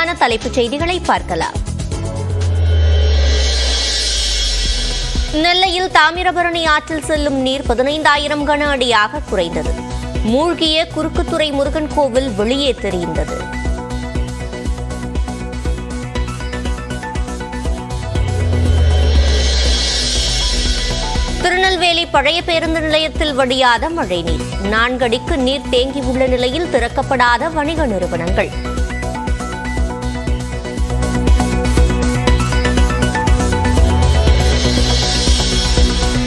விரிவான தலைப்புச் செய்திகளை பார்க்கலாம். நெல்லையில் தாமிரபரணி ஆற்றில் செல்லும் நீர் 15,000 கன அடியாக குறைந்தது. மூழ்கிய குறுக்குத்துறை முருகன் கோவில் வெளியே தெரிந்தது. திருநெல்வேலி பழைய பேருந்து நிலையத்தில் வடியாத மழைநீர். 4 அடிக்கு நீர் தேங்கியுள்ள நிலையில் திறக்கப்படாத வணிக நிறுவனங்கள்.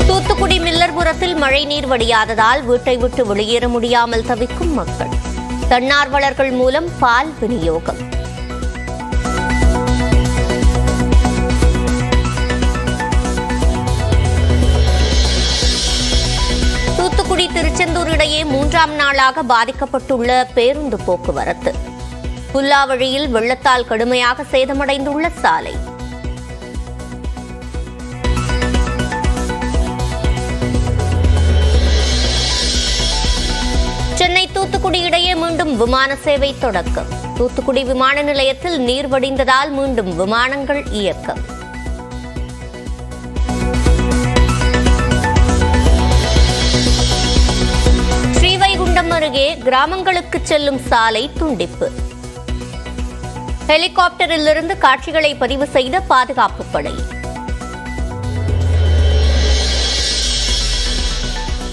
தூத்துக்குடி மில்லர்புரத்தில் மழைநீர் வடியாததால் வீட்டை விட்டு வெளியேற முடியாமல் தவிக்கும் மக்கள். தன்னார்வலர்கள் மூலம் பால் விநியோகம். தூத்துக்குடி திருச்செந்தூர் இடையே 3ஆம் நாளாக பாதிக்கப்பட்டுள்ள பேருந்து போக்குவரத்து. புல்லாவழியில் வெள்ளத்தால் கடுமையாக சேதமடைந்துள்ள சாலை. சென்னை தூத்துக்குடி இடையே மீண்டும் விமான சேவை தொடக்கம். தூத்துக்குடி விமான நிலையத்தில் நீர் வடிந்ததால் மீண்டும் விமானங்கள் இயக்கம். ஸ்ரீவைகுண்டம் அருகே கிராமங்களுக்கு செல்லும் சாலை துண்டிப்பு. ஹெலிகாப்டரில் இருந்து காட்சிகளை பதிவு செய்த பாதுகாப்பு படை.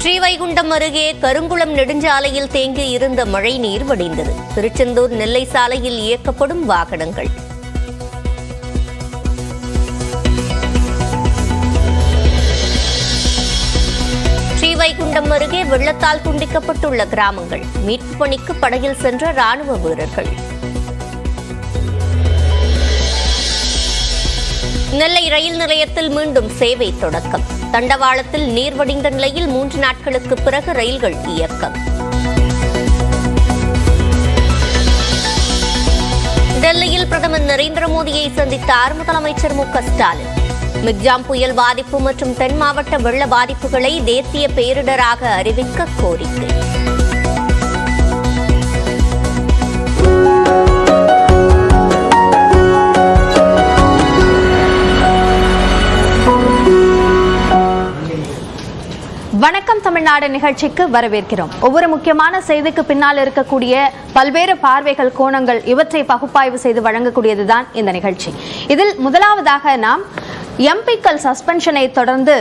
ஸ்ரீவைகுண்டம் அருகே கருங்குளம் நெடுஞ்சாலையில் தேங்கி இருந்த மழைநீர் வடிந்தது. திருச்செந்தூர் நெல்லை சாலையில் இயக்கப்படும் வாகனங்கள். ஸ்ரீவைகுண்டம் அருகே வெள்ளத்தால் துண்டிக்கப்பட்டுள்ள கிராமங்கள். மீட்பு பணிக்கு படகில் சென்ற ராணுவ வீரர்கள். நெல்லை ரயில் நிலையத்தில் மீண்டும் சேவை தொடக்கம். தண்டவாளத்தில் நீர் வடிந்த நிலையில் 3 நாட்களுக்கு பிறகு ரயில்கள் இயக்கம். டெல்லியில் பிரதமர் நரேந்திர மோடியை சந்தித்தார் முதலமைச்சர் மு.க.ஸ்டாலின். மிக்ஜாம் புயல் பாதிப்பு மற்றும் தென் மாவட்ட வெள்ள பாதிப்புகளை தேசிய பேரிடராக அறிவிக்க கோரிக்கை. வணக்கம் தமிழ்நாடு நிகழ்ச்சிக்கு வரவேற்கிறோம். ஒவ்வொரு முக்கியமான செய்திக்கு பின்னால் இருக்கக்கூடிய பல்வேறு பார்வைகள், கோணங்கள் இவற்றை பகுப்பாய்வு செய்து வழங்கக்கூடியதுதான் இந்த நிகழ்ச்சி. இதில் முதலாவதாக நாம் எம்பிக்கள் சஸ்பென்ஷனை தொடர்ந்து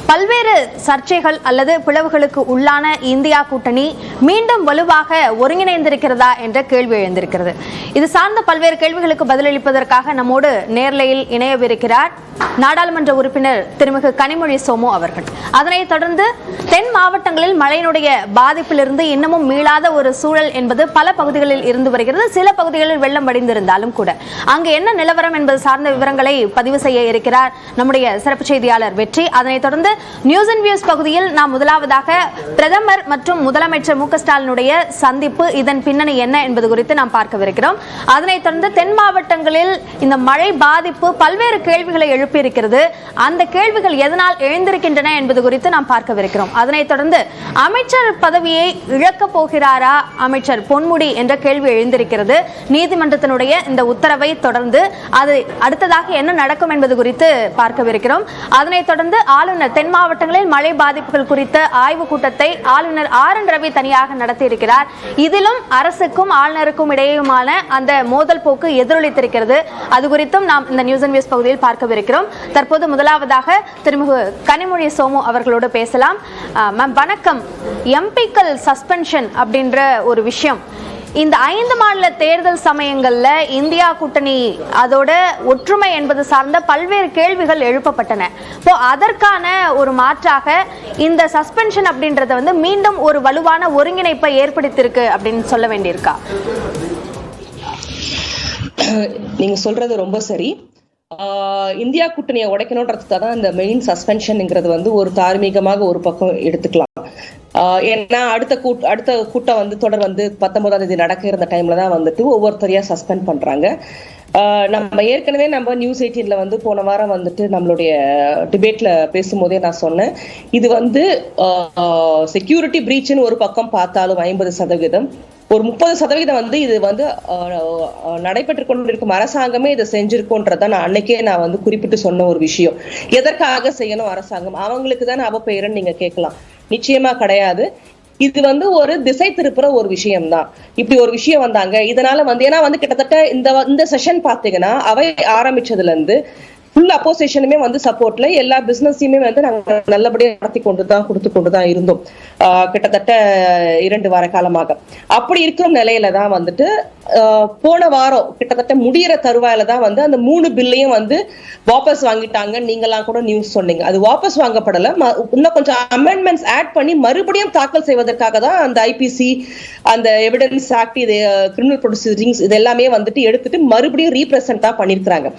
பல்வேறு சர்ச்சைகள் அல்லது பிளவுகளுக்கு உள்ளான இந்தியா கூட்டணி மீண்டும் வலுவாக ஒருங்கிணைந்திருக்கிறதா என்ற கேள்வி எழுந்திருக்கிறது. இது சார்ந்த பல்வேறு கேள்விகளுக்கு பதிலளிப்பதற்காக நம்மோடு நேர்லையில் இணையவிருக்கிறார் நாடாளுமன்ற உறுப்பினர் திருமிகு கனிமொழி சோமு அவர்கள். அதனைத் தொடர்ந்து தென் மாவட்டங்களில் மழையினுடைய பாதிப்பிலிருந்து இன்னமும் மீளாத ஒரு சூழல் என்பது பல பகுதிகளில் இருந்து வருகிறது. சில பகுதிகளில் வெள்ளம் வடிந்திருந்தாலும் கூட அங்கு என்ன நிலவரம் என்பது சார்ந்த விவரங்களை பதிவு செய்ய இருக்கிறார் நம்முடைய சிறப்பு செய்தியாளர் வெற்றி. அதனைத் தொடர்ந்து நியூஸ் அண்ட் வியூஸ் பகுதியில் நாம் முதலாவதாக பிரதமர் மற்றும் முதலமைச்சர் மு.க.ஸ்டாலினுடைய சந்திப்பு, இதன் பின்னணி என்ன என்பது குறித்து நாம் பார்க்கவிருக்கிறோம். அதனைத் தொடர்ந்து தென் மாவட்டங்களில் இந்த மழை பாதிப்பு பல்வேறு கேள்விகளை எழுப்பியிருக்கிறது. அந்த கேள்விகள் எதனால் எழுந்திருக்கின்றன என்பது குறித்து நாம் பார்க்கவிருக்கிறோம். அதனைத் தொடர்ந்து அமைச்சர் பதவியை இழக்கப் போகிறாரா அமைச்சர் பொன்முடி என்ற கேள்வி எழுந்திருக்கிறது. நீதிமன்றத்தினுடைய இந்த உத்தரவை தொடர்ந்து அது அடுத்ததாக என்ன நடக்கும் என்பது குறித்து பார்க்கவிருக்கிறோம். அதனைத் தொடர்ந்து ஆளுநர் தென் மாவட்டங்களில் மழை பாதிப்புகள் குறித்த ஆய்வுக் கூட்டத்தை ஆளுநர் ஆர்.என். ரவி தனியாக நடத்தியிருக்கிறார். இதிலும் அரசுக்கும் ஆளுநருக்கும் இடையேயுமான அந்த மோதல் போக்கு எதிரொலித்திருக்கிறது. அது குறித்தும் நாம் இந்த நியூஸ் அண்ட் வியூஸ் பகுதியில் பார்க்கவிருக்கிறோம். தற்போது முதலாவதாக திருமிகு கனிமொழி சோமு அவர்களோடு பேசலாம். மேம் வணக்கம். எம்பிக்கள் சஸ்பென்ஷன் அப்படின்ற ஒரு விஷயம் இந்த 5 மாநில தேர்தல் சமயங்கள்ல இந்தியா கூட்டணி அதோட ஒற்றுமை என்பது சார்ந்த பல்வேறு கேள்விகள் எழுப்பப்பட்டன. இப்போ அதற்கான ஒரு மாற்றாக இந்த சஸ்பென்ஷன் அப்படின்றத மீண்டும் ஒரு வலுவான ஒருங்கிணைப்பை ஏற்படுத்தியிருக்கு அப்படின்னு சொல்ல வேண்டியிருக்கா? நீங்க சொல்றது ரொம்ப சரி. இந்தியா கூட்டணியை உடைக்கணும்ன்றதுக்காக தான் இந்த மெயின் சஸ்பென்ஷன்ங்கிறது ஒரு தார்மீகமாக ஒரு பக்கம் எடுத்துக்கலாம். ஏன்னா அடுத்த கூட்டம் தொடர் 19ஆம் தேதி நடக்க இருந்த டைம்ல தான் ஒவ்வொருத்தரையா சஸ்பெண்ட் பண்றாங்க. நம்ம ஏற்கனவே நம்ம நியூஸ் 18ல போன வாரம் நம்மளுடைய டிபேட்ல பேசும்போதே நான் சொன்னேன், இது செக்யூரிட்டி பிரீச்னு ஒரு பக்கம் பார்த்தாலும் 50%, ஒரு 30% வந்து இது வந்து நடைபெற்று கொண்டிருக்கும் அரசாங்கமே இதை செஞ்சிருக்கோன்றத நான் அன்னைக்கே நான் வந்து குறிப்பிட்டு சொன்ன ஒரு விஷயம். எதற்காக செய்யணும் அரசாங்கம்? அவங்களுக்கு தான் அவப்பெயர்ன்னு நீங்க கேட்கலாம். நிச்சயமா கிடையாது. இது வந்து ஒரு திசை திருப்புற ஒரு விஷயம் தான். இப்படி ஒரு விஷயம் வந்தாங்க, இதனால வந்து ஏன்னா வந்து கிட்டத்தட்ட இந்த செஷன் பாத்தீங்கன்னா அவை ஆரம்பிச்சதுல இருந்து ஃபுல் அப்போசிஷனுமே வந்து சப்போர்ட்ல எல்லா பிசினஸையுமே வந்து நாங்க நல்லபடியா நடத்தி கொடுத்து கொண்டுதான் இருந்தோம் கிட்டத்தட்ட 2 வார காலமாக. அப்படி இருக்கிற நிலையில தான் வந்துட்டு போன வாரம் கிட்டத்தட்ட முடிகிற தருவாயில தான் வந்து அந்த 3 பில்லையும் வந்து வாபஸ் வாங்கிட்டாங்க. நீங்களாம் கூட நியூஸ் சொன்னீங்க. அது வாபஸ் வாங்கப்படல, இன்னும் கொஞ்சம் அமெண்ட்மெண்ட்ஸ் ஆட் பண்ணி மறுபடியும் தாக்கல் செய்வதற்காக தான் அந்த ஐபிசி, அந்த எவிடன்ஸ் ஆக்ட், இது கிரிமினல் ப்ரொசீடிங்ஸ் இது எல்லாமே வந்துட்டு எடுத்துட்டு மறுபடியும் ரீப்ரசென்ட் தான் பண்ணிருக்காங்க.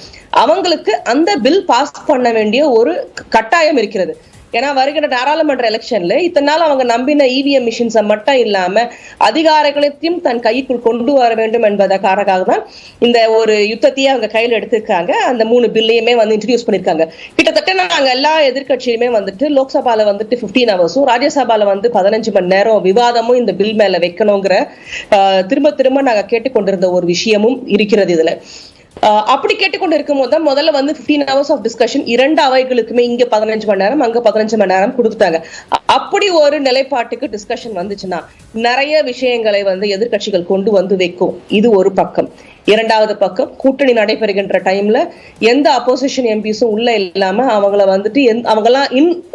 அவங்களுக்கு அந்த பில் பாஸ் பண்ண வேண்டிய ஒரு கட்டாயம் இருக்கிறது. ஏன்னா வருகிற நாடாளுமன்ற எலெக்ஷன்ல இத்தனை நாள் அவங்க நம்பின இவிஎம் மிஷின்ஸை மட்டும் இல்லாம அதிகாரிகளையும் தன் கைக்குள் கொண்டு வர வேண்டும் என்பதற்காக தான் இந்த ஒரு யுத்தத்தையே அவங்க கையில எடுத்திருக்காங்க. அந்த 3 பில்லையுமே வந்து இன்ட்ரடியூஸ் பண்ணிருக்காங்க. கிட்டத்தட்ட நாங்க எல்லா எதிர்கட்சியுமே வந்துட்டு லோக்சபால வந்துட்டு 15 ஹவர்ஸும் ராஜ்யசபால வந்து 15 மணி நேரம் விவாதமும் இந்த பில் மேல வைக்கணுங்கிற திரும்ப நாங்க கேட்டுக்கொண்டிருந்த ஒரு விஷயமும் இருக்கிறது இதுல. அப்படி கேட்டுக்கொண்டு இருக்கும் போது தான் முதல்ல வந்து 15 hours ஆஃப் டிஸ்கஷன் 2 அவைகளுக்குமே இங்க 15 மணி நேரம் அங்க 15 மணி நேரம் கொடுத்துட்டாங்க. அப்படி ஒரு நிலைப்பாட்டுக்கு டிஸ்கஷன் வந்துச்சுன்னா நிறைய விஷயங்களை வந்து எதிர்கட்சிகள் கொண்டு வந்து வைக்கும். இது ஒரு பக்கம். இரண்டாவது பக்கம், கூட்டணி நடைபெறுகின்ற டைம்ல எந்த அப்போசிஷன் எம்பிஸும் உள்ள இல்லாம அவங்கள வந்துட்டு அவங்கெல்லாம்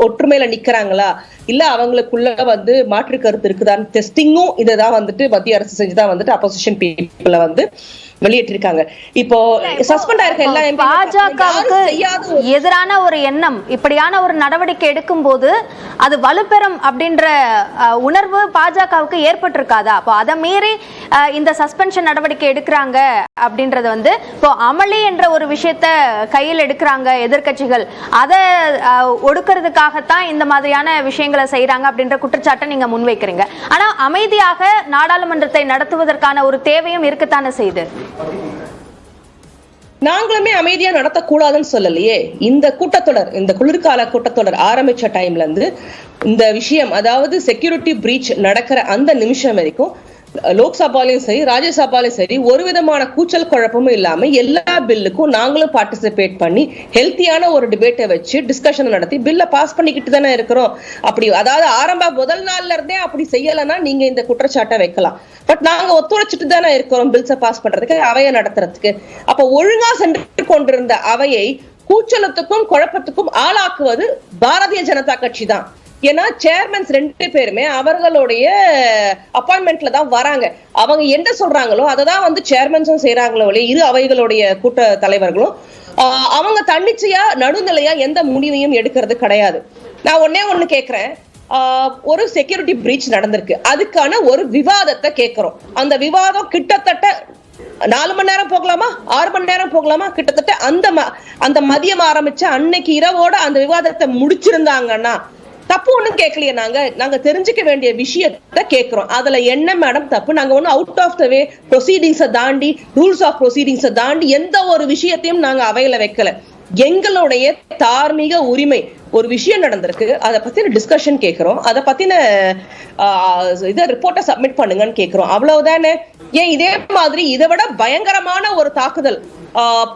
ஒற்றுமையில நிக்கிறாங்களா இல்ல அவங்களுக்குள்ள வந்து மாற்று கருத்து இருக்குதான் டெஸ்டிங்கும் இதைதான் வந்துட்டு மத்திய அரசு செஞ்சுதான் வந்துட்டு அப்போசிஷன் பீப்புள வந்து வெளியேற்றிருக்காங்க. இப்போ சஸ்பெண்ட் ஆயிருக்க எல்லா பாஜகவுக்கு எதிரான ஒரு எண்ணம் இப்படியான ஒரு நடவடிக்கை எடுக்கும் போது அது வலுப்பெறும் அப்படின்ற உணர்வு பாஜகவுக்கு ஏற்பட்டிருக்காதா? அப்போ அதை மீறி இந்த சஸ்பென்ஷன் நடவடிக்கை எடுக்கிறாங்க அப்படின்றது வந்து இப்போ அமளி என்ற ஒரு விஷயத்த கையில் எடுக்கிறாங்க எதிர்கட்சிகள், அதை ஒடுக்கிறதுக்காகத்தான் இந்த மாதிரியான விஷயங்களை செய்யறாங்க அப்படின்ற குற்றச்சாட்டை நீங்க முன்வைக்கிறீங்க. ஆனா அமைதியாக நாடாளுமன்றத்தை நடத்துவதற்கான ஒரு தேவையும் இருக்கத்தானே செய்யுது. நாங்களுமே அமைதியா நடத்தக்கூடாதுன்னு சொல்லலையே. இந்த கூட்டத்தொடர், இந்த குளிர்கால கூட்டத்தொடர் ஆரம்பிச்ச டைம்ல இருந்து இந்த விஷயம், அதாவது செக்யூரிட்டி பிரீச் நடக்கிற அந்த நிமிஷம் வரைக்கும் லோக்சபாலையும் சரி ராஜ்யசபாலையும் சரி ஒரு விதமான கூச்சல் குழப்பமும் இல்லாம எல்லா பில்லுக்கும் நாங்களும் பார்ட்டிசிபேட் பண்ணி ஹெல்த்தியான ஒரு டிபேட்டை வச்சு டிஸ்கஷன் நடத்தி பில்ல பாஸ் பண்ணிக்கிட்டு தானே இருக்கிறோம். அப்படி அதாவது முதல் நாள்ல இருந்தே அப்படி செய்யலைன்னா நீங்க இந்த குற்றச்சாட்டை வைக்கலாம். பட் நாங்க ஒத்துழைச்சிட்டு தானே இருக்கிறோம் பில்ஸை பாஸ் பண்றதுக்கு, அவையை நடத்துறதுக்கு. அப்ப ஒழுங்கா சென்று கொண்டிருந்த அவையை கூச்சலத்துக்கும் குழப்பத்துக்கும் ஆளாக்குவது பாரதிய ஜனதா கட்சி தான். ஏன்னா சேர்மன்ஸ் 2 பேருமே அவர்களுடைய அப்பாயின்மெண்ட்ல தான் வராங்க. அவங்க என்ன சொல்றாங்களோ அதை தான் வந்து சேர்மன்ஸும் செய்யறாங்களோ இரு அவைகளுடைய கூட்ட தலைவர்களும் அவங்க தன்னிச்சையா நடுநிலையா எந்த முடிவையும் எடுக்கிறது கிடையாது. நான் ஒண்ணு கேட்கிறேன், ஒரு செக்யூரிட்டி பிரீச் நடந்திருக்கு, அதுக்கான ஒரு விவாதத்தை கேட்கிறோம். அந்த விவாதம் கிட்டத்தட்ட 4 மணி நேரம் போகலாமா 6 மணி நேரம் போகலாமா, கிட்டத்தட்ட அந்த மதியம் ஆரம்பிச்ச அன்னைக்கு இரவோட அந்த விவாதத்தை முடிச்சிருந்தாங்கன்னா தப்பு ஒண்ணும் கேட்கலையே. நாங்க தெரிஞ்சுக்க வேண்டிய விஷயத்த கேட்கிறோம். அதுல என்ன மேடம் தப்பு? நாங்க ஒண்ணு அவுட் ஆஃப் த வே ப்ரொசீடிங்ஸை தாண்டி, ரூல்ஸ் ஆஃப் ப்ரொசீடிங்ஸை தாண்டி எந்த ஒரு விஷயத்தையும் நாங்க அவையில வைக்கல. எங்களுடைய தார்மீக உரிமை, ஒரு விஷயம் நடந்திருக்கு, அதை பத்தின டிஸ்கஷன் கேட்கிறோம், அதை பத்தின இதை ரிப்போர்ட்டை சப்மிட் பண்ணுங்கன்னு கேட்கிறோம், அவ்வளவுதானே. ஏன் இதே மாதிரி இதை விட பயங்கரமான ஒரு தாக்குதல்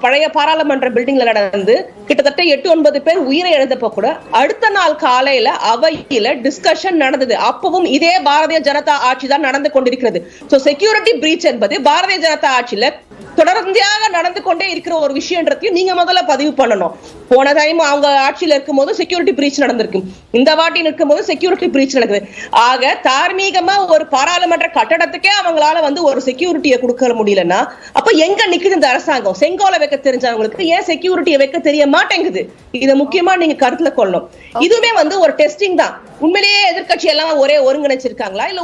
பழைய பாராளுமன்ற பில்டிங்ல நடந்து கிட்டத்தட்ட 8-9 பேர் உயிரை இழந்தப்ப கூட அடுத்த நாள் காலையில அவையில டிஸ்கஷன் நடந்தது. அப்பவும் இதே பாரதிய ஜனதா ஆட்சி தான் நடந்து கொண்டிருக்கிறது. சோ செக்யூரிட்டி பிரீச் என்பது பாரதிய ஜனதா ஆட்சியில தொடர்ந்தியாக நடந்து கொண்டே இருக்கிற ஒரு விஷயத்தையும் நீங்க முதல்ல பதிவு பண்ணணும். போன டைம் அவங்க ஆட்சியில இருக்கும் போது செக்யூரிட்டி பிரீச் நடந்திருக்கு, இந்த வாட்டி நிற்கும் போது செக்யூரிட்டி பிரீச் நடக்குது. ஆக தார்மீகமா ஒரு பாராளுமன்ற கட்டடத்துக்கே அவங்களால வந்து ஒரு செக்யூரிட்டியை கொடுக்க முடியலன்னா அப்ப எங்க நிக்குது இந்த அரசாங்கம்? செங்கோலை வைக்க தெரிஞ்சவங்களுக்கு ஏன் செக்யூரிட்டியை வைக்க தெரிய மாட்டேங்குது? இதை முக்கியமா நீங்க கருத்துல கொள்ளணும். இதுவுமே வந்து ஒரு டெஸ்டிங் தான். உண்மையிலேயே எதிர்கட்சி எல்லாம் ஒரே ஒருங்கிணைச்சிருக்காங்களா இல்ல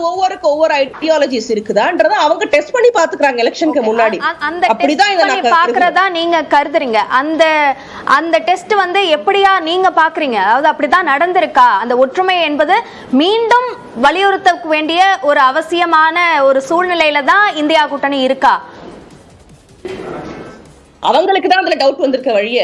ஒவ்வொரு ஐடியாலஜிஸ் இருக்குதான்றத அவங்க டெஸ்ட் பண்ணி பாத்துக்கிறாங்க எலெக்ஷனுக்கு முன்னாடி. அப்படிதான் இத நான் பாக்குறதா நீங்க கருதுறீங்க? அந்த டெஸ்ட் வந்து எப்படியா நீங்க பாக்குறீங்க? அதாவது அப்படிதான் நடந்திருக்கா? அந்த ஒற்றுமை என்பது மீண்டும் வலியுறுத்த வேண்டிய ஒரு அவசியமான ஒரு சூழ்நிலையில தான் இந்தியா கூட்டணி இருக்கா? அவங்களுக்கு தான் அதுல டவுட் வந்திருக்க வழிய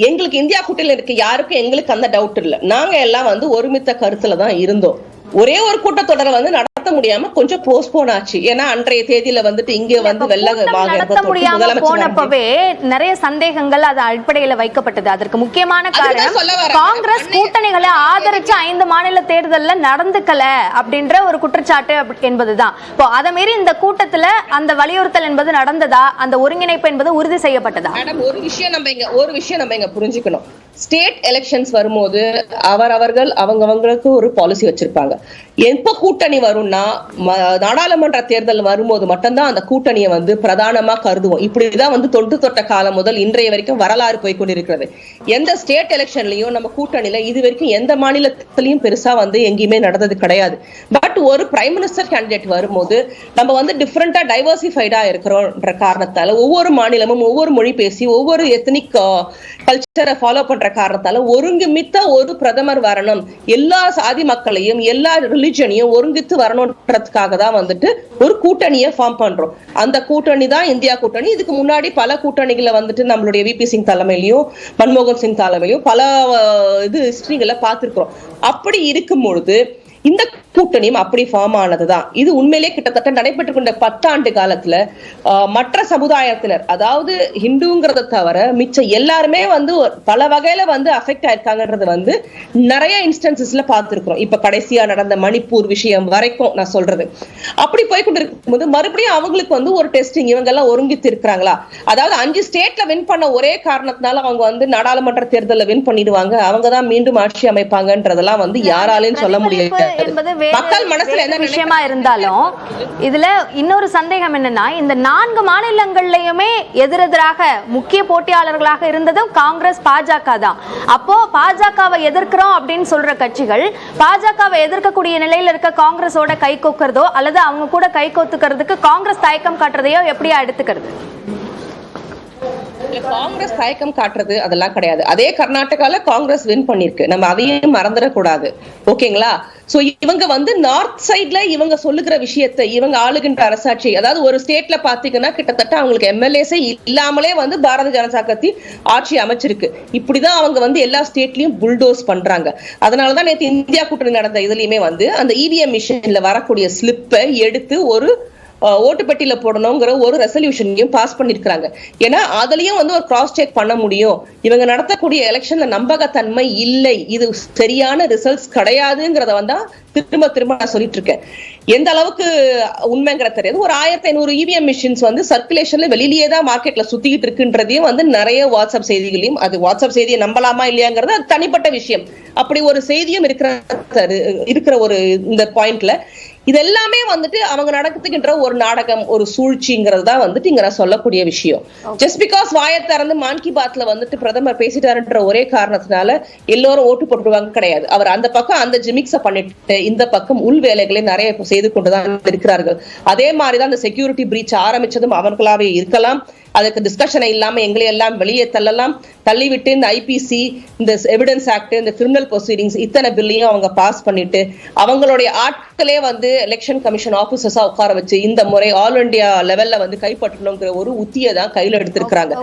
எங்களுக்கு இந்தியா கூட்டணியில இருக்க யாருக்கும் எங்களுக்கு அந்த டவுட் இல்ல. நாங்க எல்லாம் வந்து ஒருமித்த கருத்துல தான் இருந்தோம். ஒரே ஒரு கூட்டத்தொடரை வந்து நடத்த முடியாம கொஞ்சம் போஸ்ட்போன் ஆச்சு. ஏன்னா அன்றைய தேதியில வந்துட்டு இங்க வந்து நடத்த முடியாம போனப்பவே நிறைய சந்தேகங்கள் அது அடிப்படையில வைக்கப்பட்டது. அதற்கு முக்கியமான காரணம் காங்கிரஸ் கூட்டணிகளை ஆதரிச்சு 5 மாநில தேர்தல்ல நடந்துக்கல அப்படின்ற ஒரு குற்றச்சாட்டு என்பதுதான். இப்போ அதை மீறி இந்த கூட்டத்துல அந்த வலியுறுத்தல் என்பது நடந்ததா, அந்த ஒருங்கிணைப்பு என்பது உறுதி செய்யப்பட்டதா? ஒரு விஷயம் நம்ம இங்க புரிஞ்சுக்கணும். ஸ்டேட் எலெக்ஷன்ஸ் வரும்போது அவர்கள் அவங்களுக்கு ஒரு பாலிசி வச்சிருப்பாங்க. எப்ப கூட்டணி வரும்னா நாடாளுமன்ற தேர்தல் வரும்போது மட்டும்தான் அந்த கூட்டணியை வந்து பிரதானமா கருதுவோம். இப்படிதான் வந்து தொட்ட காலம் முதல் இன்றைய வரைக்கும் வரலாறு போய் கொண்டிருக்கிறது. எந்த ஸ்டேட் எலெக்ஷன்லயும் நம்ம கூட்டணியில இது வரைக்கும் எந்த மாநிலத்திலையும் பெருசா வந்து எங்கேயுமே நடந்தது கிடையாது. பட் ஒரு பிரைம் மினிஸ்டர் கேண்டிடேட் வரும்போது நம்ம வந்து டிஃபரெண்டா டைவர்சிஃபைடா இருக்கிறோம்ன்ற காரணத்தால ஒவ்வொரு மாநிலமும் ஒவ்வொரு மொழி பேசி ஒவ்வொரு எத்தனிக் கல்ச்சரை ஃபாலோ பண்ற காரணத்தால ஒருங்குமித்த ஒரு பிரதமர் வரணும், எல்லா சாதி மக்களையும் எல்லா ரிலிஜனையும் ஒருங்கித்து வரணும்ன்றதுக்காக தான் வந்துட்டு ஒரு கூட்டணியை ஃபார்ம் பண்றோம். அந்த கூட்டணி தான் இந்தியா கூட்டணி. இதுக்கு முன்னாடி பல கூட்டணிகளை வந்துட்டு நம்மளுடைய VP சிங் தலைமையிலையும் மன்மோகன் சிங் தலைமையிலும் பல ஹிஸ்டரிகளை பார்த்திருக்கிறோம். அப்படி இருக்கும் பொழுது இந்த கூட்டணியும் அப்படி ஃபார்ம் ஆனதுதான். இது உண்மையிலேயே கிட்டத்தட்ட நடைபெற்று கொண்ட 10 ஆண்டு காலத்துல மற்ற சமுதாயத்தினர், அதாவது ஹிந்துங்கிறத தவிர மிச்ச எல்லாருமே வந்து பல வகையில வந்து அஃபெக்ட் ஆயிருக்காங்கன்றது வந்து நிறைய இன்ஸ்டன்சஸ்ல பார்த்திருக்கிறோம். இப்ப கடைசியா நடந்த மணிப்பூர் விஷயம் வரைக்கும் நான் சொல்றது. அப்படி போய்கொண்டு இருக்கும்போது மறுபடியும் அவங்களுக்கு வந்து ஒரு டெஸ்டிங், இவங்க எல்லாம் ஒருங்கித்து இருக்கிறாங்களா, அதாவது 5 ஸ்டேட்ல வின் பண்ண ஒரே காரணத்தினால அவங்க வந்து நாடாளுமன்ற தேர்தலில் வின் பண்ணிடுவாங்க, அவங்கதான் மீண்டும் ஆட்சி அமைப்பாங்கன்றதெல்லாம் வந்து யாராலையும் சொல்ல முடியாது. மக்கள் மனசுல என்ன விஷயமா இருந்தாலும் இதுல இன்னொரு சந்தேகம் என்னன்னா, இந்த 4 மாநிலங்கள்லயுமே எதிரெதிராக முக்கிய போட்டியாளர்களாக இருந்ததும் காங்கிரஸ் பாஜக தான். அப்போ பாஜகவை எதிர்க்கிறோம் அப்படின்னு சொல்ற கட்சிகள் பாஜகவை எதிர்க்கக்கூடிய நிலையில இருக்க காங்கிரஸோட கை கோக்கிறதோ அல்லது அவங்க கூட கை கோத்துக்கிறதுக்கு காங்கிரஸ் தயக்கம் காட்டுறதையோ எப்படியா எடுத்துக்கிறது? காங்கிரஸ் தயக்கம் காட்டுறது அதெல்லாம் கிடையாது. அதே கர்நாடகால காங்கிரஸ் வின் பண்ணிருக்கு, நம்ம அதையும் மறந்துடக்கூடாது. ஓகேங்களா? சோ இவங்க வந்து நார்த் சைட்ல இவங்க சொல்லுகிற விஷயத்தை, இவங்க ஆளுகின்ற அரசாட்சி, அதாவது ஒரு ஸ்டேட்ல பாத்தீங்கன்னா கிட்டத்தட்ட அவங்களுக்கு MLAs இல்லாமலே வந்து பாரதிய ஜனதா கட்சி ஆட்சி அமைச்சிருக்கு. இப்படிதான் அவங்க வந்து எல்லா ஸ்டேட்லயும் புல்டோஸ் பண்றாங்க. அதனாலதான் நேற்று இந்தியா கூட்டணி நடந்த இதுலயுமே வந்து அந்த EVM மிஷின்ல வரக்கூடிய ஸ்லிப்பை எடுத்து ஒரு ஓட்டு பெட்டியில போடணுங்கிற ஒரு ரெசல்யூஷனையும் பாஸ் பண்ணிருக்காங்க. ஏன்னா அதுலயும் வந்து ஒரு கிராஸ் செக் பண்ண முடியும், இவங்க நடத்தக்கூடிய எலெக்ஷன்ல நம்பகத்தன்மை இல்லை, இது சரியான ரிசல்ட்ஸ் கிடையாதுங்கிறத வந்து திரும்ப நான் சொல்லிட்டு இருக்கேன். எந்த அளவுக்கு உண்மைங்கிற தெரியாது. ஒரு 1500 EVM மிஷின்ஸ் வந்து சர்க்குலேஷன்ல வெளியிலேயே தான் மார்க்கெட்ல சுத்திக்கிட்டு இருக்குன்றதையும் வந்து நிறைய வாட்ஸ்அப் செய்திகளையும், அது வாட்ஸ்அப் செய்தியை நம்பலாமா இல்லையாங்கிறது அது தனிப்பட்ட விஷயம். அப்படி ஒரு செய்தியும் இருக்கிற ஒரு இந்த பாயிண்ட்ல இது எல்லாமே வந்துட்டு அவங்க நடத்துகின்ற ஒரு நாடகம், ஒரு சூழ்ச்சிங்கிறது தான் வந்துட்டு இங்க நான் சொல்லக்கூடிய விஷயம். ஜஸ்ட் பிகாஸ் வாயை திறந்து மான் கி பாத்ல வந்துட்டு பிரதமர் பேசிட்டாருன்ற ஒரே காரணத்தினால எல்லோரும் ஓட்டு போட்டுவாங்க கிடையாது. அவர் அந்த பக்கம் அந்த ஜிமிக்ஸ பண்ணிட்டு இந்த பக்கம் உள் வேலைகளை நிறைய செய்து கொண்டுதான் இருக்கிறார்கள். அதே மாதிரிதான் அந்த செக்யூரிட்டி பிரீச் ஆரம்பிச்சதும் அவர்களாவே இருக்கலாம். அதுக்கு டிஸ்கஷன் இல்லாம எங்களை எல்லாம் வெளியே தள்ளிவிட்டு இந்த IPC, இந்த எவிடன்ஸ் ஆக்ட், இந்த கிரிமினல் ப்ரொசீடிங்ஸ் இத்தனை பில்லையும் அவங்க பாஸ் பண்ணிட்டு அவங்களுடைய ஆட்களே வந்து எலெக்ஷன் கமிஷன் ஆபீசர்ஸா உட்கார வச்சு இந்த முறை ஆல் இண்டியா லெவல்ல வந்து கைப்பற்றணுங்கிற ஒரு உத்தியை தான் கையில எடுத்திருக்கிறாங்க.